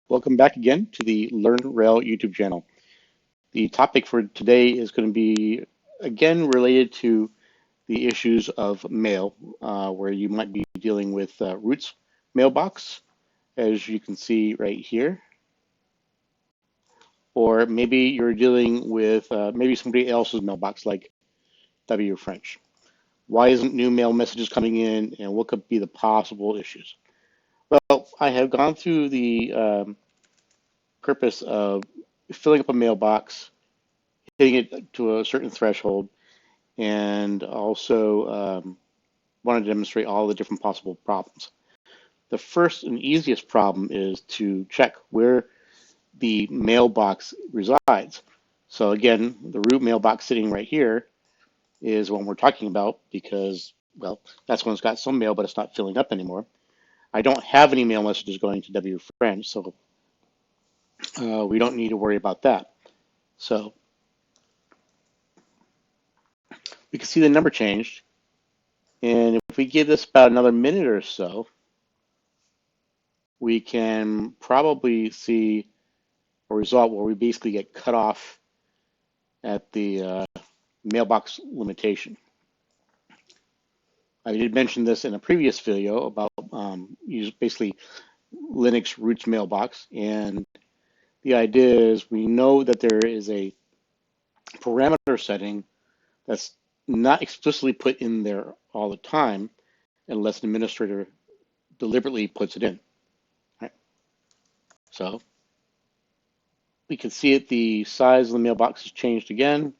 Welcome back again to the Learn RHEL YouTube channel. The topic for today is going to be again related to the issues of mail, where you might be dealing with Root's mailbox, as you can see right here, or maybe you're dealing with maybe somebody else's mailbox like W French. Why isn't new mail messages coming in, and what could be the possible issues? Well, I have gone through the purpose of filling up a mailbox, hitting it to a certain threshold, and also want to demonstrate all the different possible problems. The first and easiest problem is to check where the mailbox resides. So again, the root mailbox sitting right here is what we're talking about because, well, that's when it's got some mail, but it's not filling up anymore. I don't have any mail messages going to W French, so we don't need to worry about that. So we can see the number changed. And if we give this about another minute or so, we can probably see a result where we basically get cut off at the mailbox limitation. I did mention this in a previous video about basically Linux roots mailbox, and the idea is we know that there is a parameter setting that's not explicitly put in there all the time unless an administrator deliberately puts it in. Right? So we can see it, the size of the mailbox has changed again.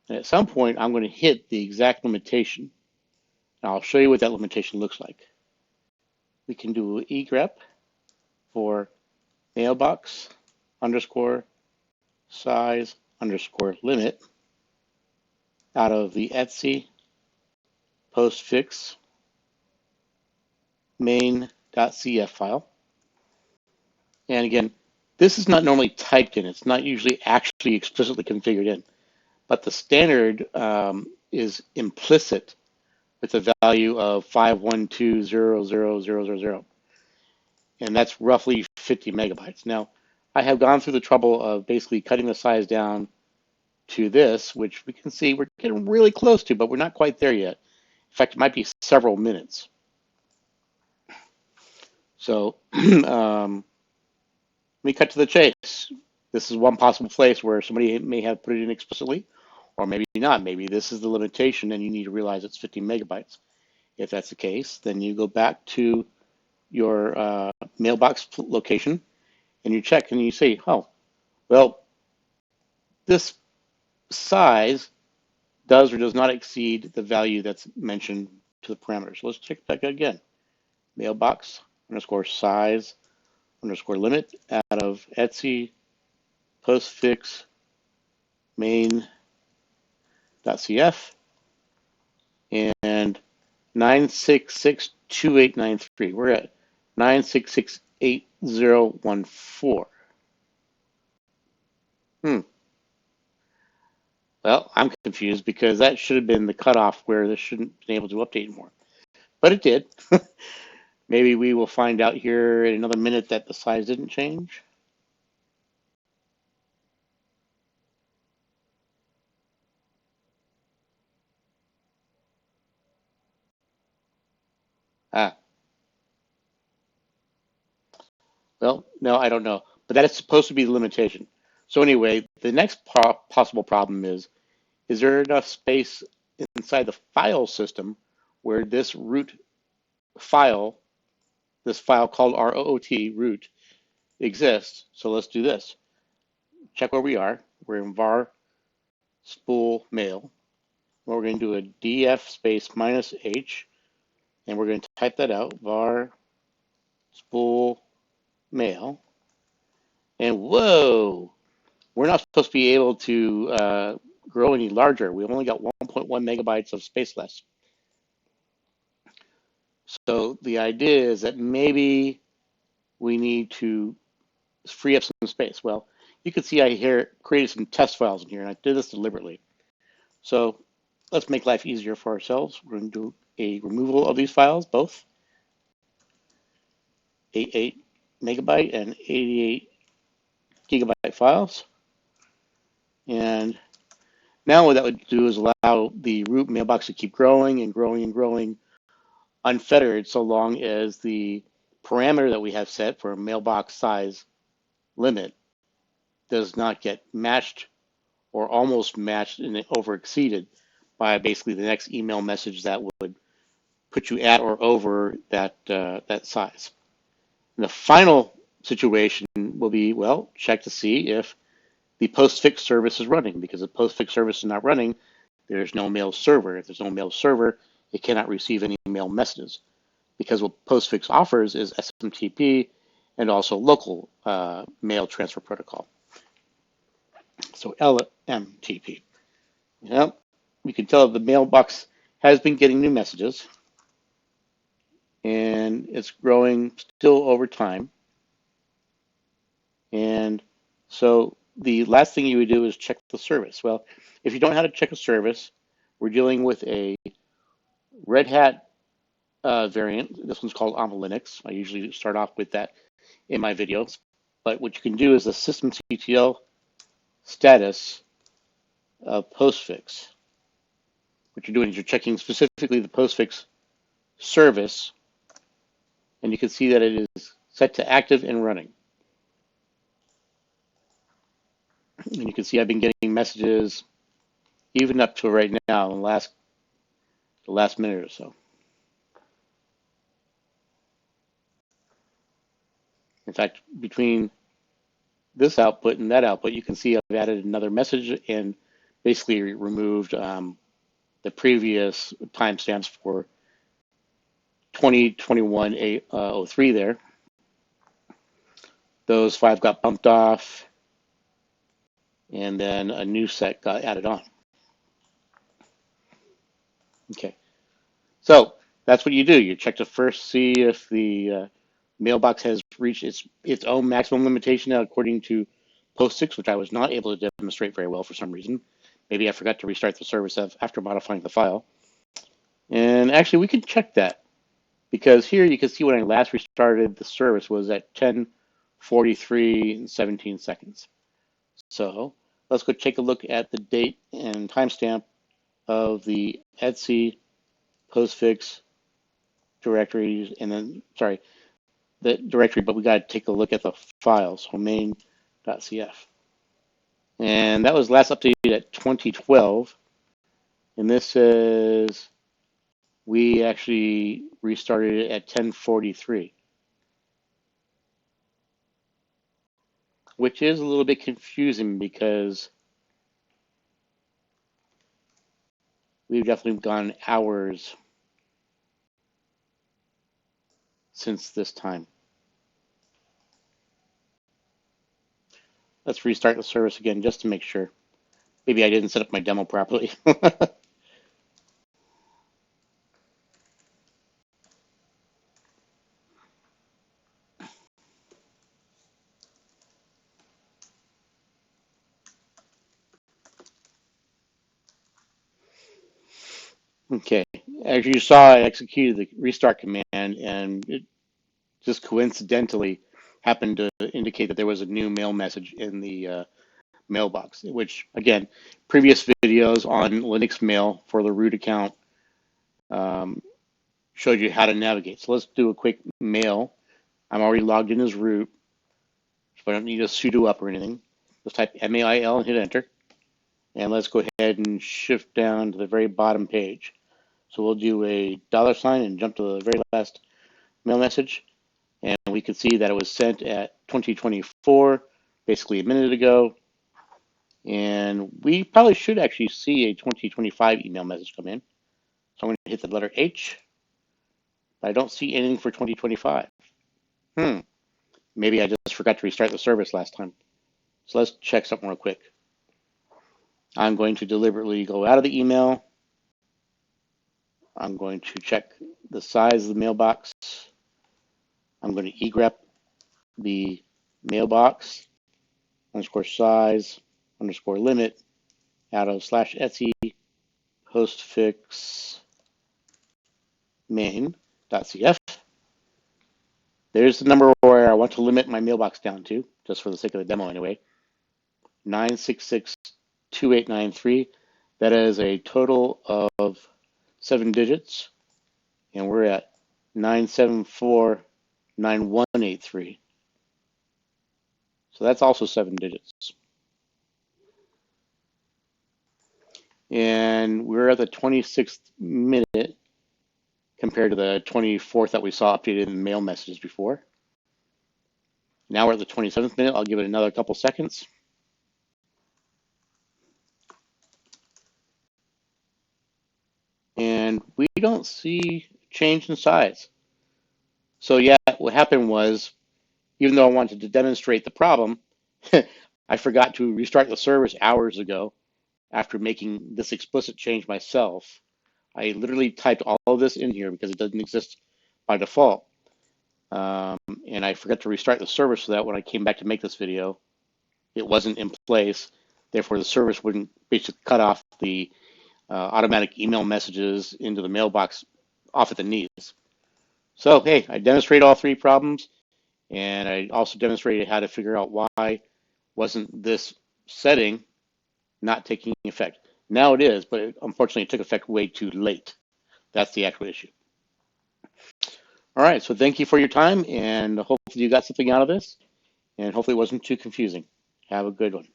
And at some point, I'm going to hit the exact limitation. And I'll show you what that limitation looks like. We can do egrep for mailbox underscore size underscore limit out of the etc postfix main.cf file. And again, this is not normally typed in. It's not usually actually explicitly configured in, but the standard is implicit with a value of 512000000, and that's roughly 50 megabytes. Now, I have gone through the trouble of basically cutting the size down to this, which we can see we're getting really close to, but we're not quite there yet. In fact, it might be several minutes. So let me cut to the chase. This is one possible place where somebody may have put it in explicitly, or maybe not. Maybe this is the limitation and you need to realize it's 50 megabytes. If that's the case, then you go back to your mailbox location and you check and you say, oh, well, this size does or does not exceed the value that's mentioned to the parameters. Let's check back again. Mailbox underscore size underscore limit out of etc postfix main.cf and 9662893. We're at 9668014. Well, I'm confused because that should have been the cutoff where this shouldn't have been able to update more. But it did. Maybe we will find out here in another minute that the size didn't change. Ah, well, no, I don't know. But that is supposed to be the limitation. So anyway, the next possible problem is there enough space inside the file system where this root file, this file called root exists? So let's do this. Check where we are. We're in var spool mail. We're going to do a df space -h, and we're going to type that out, var spool mail. And whoa, we're not supposed to be able to grow any larger. We've only got 1.1 megabytes of space left. So the idea is that maybe we need to free up some space. Well, you can see I here created some test files in here, and I did this deliberately. So let's make life easier for ourselves. We're going to do a removal of these files, both 88 megabyte and 88 gigabyte files. And now what that would do is allow the root mailbox to keep growing and growing and growing unfettered, so long as the parameter that we have set for mailbox size limit does not get matched or almost matched and over exceeded by basically the next email message that would put you at or over that size. And the final situation will be, well, check to see if the postfix service is running, because if postfix service is not running, there's no mail server. If there's no mail server, it cannot receive any mail messages, because what postfix offers is SMTP and also local mail transfer protocol. So LMTP. Well, we can tell the mailbox has been getting new messages, and it's growing still over time. And so the last thing you would do is check the service. Well, if you don't know how to check a service, we're dealing with a Red Hat variant. This one's called Alma Linux. I usually start off with that in my videos. But what you can do is the systemctl status of postfix. What you're doing is you're checking specifically the postfix service, and you can see that it is set to active and running. And you can see I've been getting messages even up to right now, the last minute or so. In fact, between this output and that output, you can see I've added another message and basically removed the previous timestamps for 2021-03 there. Those 5 got bumped off, and then a new set got added on. Okay, so that's what you do. You check to first see if the mailbox has reached its own maximum limitation according to POST6, which I was not able to demonstrate very well for some reason. Maybe I forgot to restart the service after modifying the file. And actually, we can check that, because here you can see when I last restarted the service was at 10:43 and 17 seconds. So let's go take a look at the date and timestamp of the etc postfix directories, and then, sorry, the directory, but we got to take a look at the files, so main.cf. And that was last updated at 2012. And this says we actually restarted it at 10:43, which is a little bit confusing because we've definitely gone hours since this time. Let's restart the service again just to make sure. Maybe I didn't set up my demo properly. Okay, as you saw, I executed the restart command, and it just coincidentally happened to indicate that there was a new mail message in the mailbox, which, again, previous videos on Linux Mail for the root account showed you how to navigate. So let's do a quick mail. I'm already logged in as root, so I don't need a sudo up or anything. Let's type MAIL and hit enter. And let's go ahead and shift down to the very bottom page. So we'll do a $sign and jump to the very last mail message. And we can see that it was sent at 2024, basically a minute ago. And we probably should actually see a 2025 email message come in. So I'm going to hit the letter H, but I don't see anything for 2025. Maybe I just forgot to restart the service last time. So let's check something real quick. I'm going to deliberately go out of the email. I'm going to check the size of the mailbox. I'm going to egrep the mailbox underscore size underscore limit out of /etc postfix main.cf. There's the number where I want to limit my mailbox down to, just for the sake of the demo anyway. 9662893. That is a total of 7 digits, and we're at 9749183. So that's also 7 digits. And we're at the 26th minute compared to the 24th that we saw updated in mail messages before. Now we're at the 27th minute. I'll give it another couple seconds. And we don't see change in size. So yeah, what happened was, even though I wanted to demonstrate the problem, I forgot to restart the service hours ago after making this explicit change myself. I literally typed all of this in here because it doesn't exist by default. And I forgot to restart the service so that when I came back to make this video, it wasn't in place. Therefore, the service wouldn't basically cut off the automatic email messages into the mailbox off at the knees. So, hey, I demonstrated all 3 problems, and I also demonstrated how to figure out why wasn't this setting not taking effect. Now it is, but unfortunately it took effect way too late. That's the actual issue. All right, so thank you for your time, and hopefully you got something out of this, and hopefully it wasn't too confusing. Have a good one.